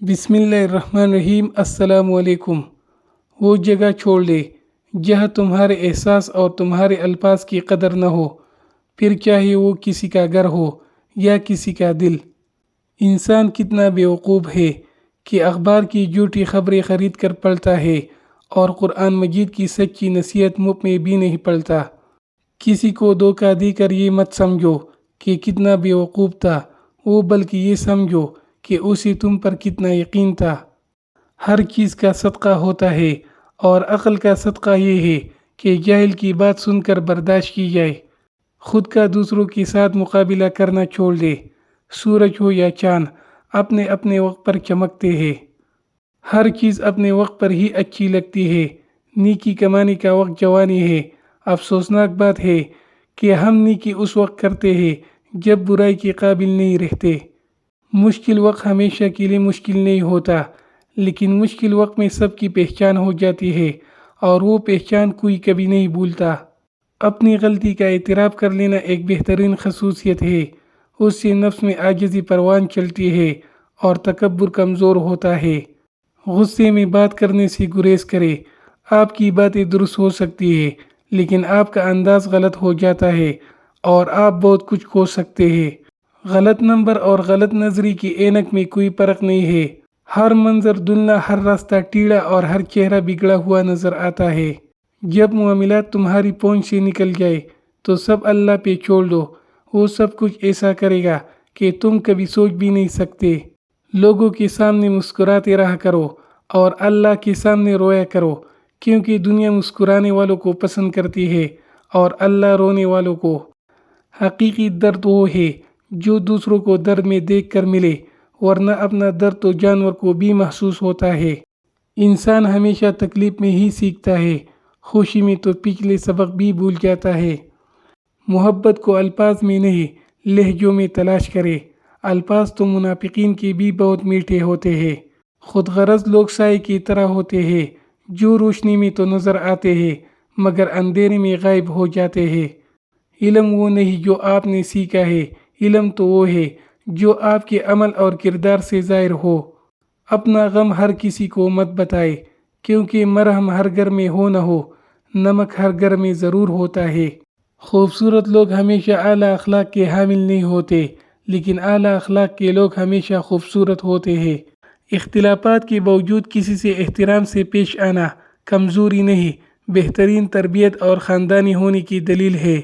بسم اللہ الرحمن الرحیم۔ السلام علیکم۔ وہ جگہ چھوڑ دے جہاں تمہارے احساس اور تمہارے الفاظ کی قدر نہ ہو، پھر چاہے وہ کسی کا گھر ہو یا کسی کا دل۔ انسان کتنا بیوقوف ہے کہ اخبار کی جھوٹی خبریں خرید کر پڑھتا ہے اور قرآن مجید کی سچی نصیحت مفت میں بھی نہیں پڑھتا۔ کسی کو دھوکہ دے کر یہ مت سمجھو کہ کتنا بیوقوف تھا وہ، بلکہ یہ سمجھو کہ اسے تم پر کتنا یقین تھا۔ ہر چیز کا صدقہ ہوتا ہے اور عقل کا صدقہ یہ ہے کہ جاہل کی بات سن کر برداشت کی جائے۔ خود کا دوسروں کے ساتھ مقابلہ کرنا چھوڑ دے۔ سورج ہو یا چاند اپنے اپنے وقت پر چمکتے ہیں۔ ہر چیز اپنے وقت پر ہی اچھی لگتی ہے۔ نیکی کمانے کا وقت جوانی ہے۔ افسوسناک بات ہے کہ ہم نیکی اس وقت کرتے ہیں جب برائی کے قابل نہیں رہتے۔ مشکل وقت ہمیشہ کے لیے مشکل نہیں ہوتا، لیکن مشکل وقت میں سب کی پہچان ہو جاتی ہے اور وہ پہچان کوئی کبھی نہیں بھولتا۔ اپنی غلطی کا اعتراف کر لینا ایک بہترین خصوصیت ہے۔ اس سے نفس میں عاجزی پروان چلتی ہے اور تکبر کمزور ہوتا ہے۔ غصے میں بات کرنے سے گریز کرے۔ آپ کی باتیں درست ہو سکتی ہیں، لیکن آپ کا انداز غلط ہو جاتا ہے اور آپ بہت کچھ کھو سکتے ہیں۔ غلط نمبر اور غلط نظری کی اینک میں کوئی فرق نہیں ہے۔ ہر منظر دھندلا، ہر راستہ ٹیڑھا اور ہر چہرہ بگڑا ہوا نظر آتا ہے۔ جب معاملات تمہاری پہنچ سے نکل جائے تو سب اللہ پہ چھوڑ دو۔ وہ سب کچھ ایسا کرے گا کہ تم کبھی سوچ بھی نہیں سکتے۔ لوگوں کے سامنے مسکراتے رہا کرو اور اللہ کے سامنے رویا کرو، کیونکہ دنیا مسکرانے والوں کو پسند کرتی ہے اور اللہ رونے والوں کو۔ حقیقی درد وہ ہے جو دوسروں کو درد میں دیکھ کر ملے، ورنہ اپنا درد تو جانور کو بھی محسوس ہوتا ہے۔ انسان ہمیشہ تکلیف میں ہی سیکھتا ہے، خوشی میں تو پچھلے سبق بھی بھول جاتا ہے۔ محبت کو الفاظ میں نہیں لہجوں میں تلاش کرے۔ الفاظ تو منافقین کے بھی بہت میٹھے ہوتے ہیں۔ خود غرض لوگ سائے کی طرح ہوتے ہیں جو روشنی میں تو نظر آتے ہیں مگر اندھیرے میں غائب ہو جاتے ہیں۔ علم وہ نہیں جو آپ نے سیکھا ہے، علم تو وہ ہے جو آپ کے عمل اور کردار سے ظاہر ہو۔ اپنا غم ہر کسی کو مت بتائے، کیونکہ مرہم ہر گھر میں ہو نہ ہو، نمک ہر گھر میں ضرور ہوتا ہے۔ خوبصورت لوگ ہمیشہ اعلیٰ اخلاق کے حامل نہیں ہوتے، لیکن اعلیٰ اخلاق کے لوگ ہمیشہ خوبصورت ہوتے ہیں۔ اختلافات کے باوجود کسی سے احترام سے پیش آنا کمزوری نہیں، بہترین تربیت اور خاندانی ہونے کی دلیل ہے۔